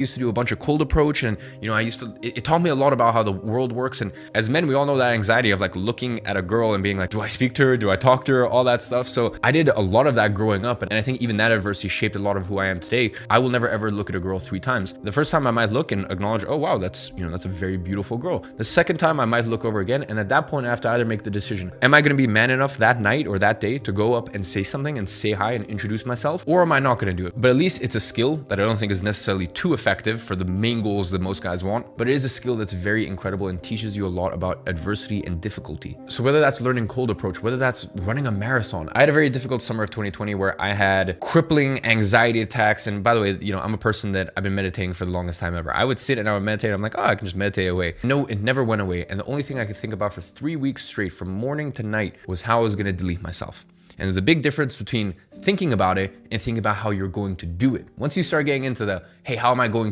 used to do a bunch of cold approach, and it taught me a lot about how the world works. And as men, we all know that anxiety of like looking at a girl and being like, do I speak to her, do I talk to her, all that stuff. So I did a lot of that growing up, and I think even that adversity shaped a lot of who I am today. I will never ever look at a girl 3 times. The first time I might look and acknowledge, oh wow, that's a very beautiful girl. The second time I might look over again, and at that point I have to either make the decision, am I going to be man enough that night or that day to go up and say something and say hi and introduce myself, or am I not going to do it? But at least it's a skill that I don't think is necessarily too effective for the main goals that most guys want, but it is a skill that's very incredible and teaches you a lot about adversity and difficulty. So whether that's learning cold approach, whether that's running a marathon. I had a very difficult summer of 2020 where I had crippling anxiety attacks. And by the way, I'm a person that I've been meditating for the longest time ever. I would sit and I would meditate. I'm like, oh, I can just meditate away. No, it never went away. And the only thing I could think about for 3 weeks straight from morning to night was how I was going to delete myself. And there's a big difference between thinking about it and thinking about how you're going to do it. Once you start getting into the, hey, how am I going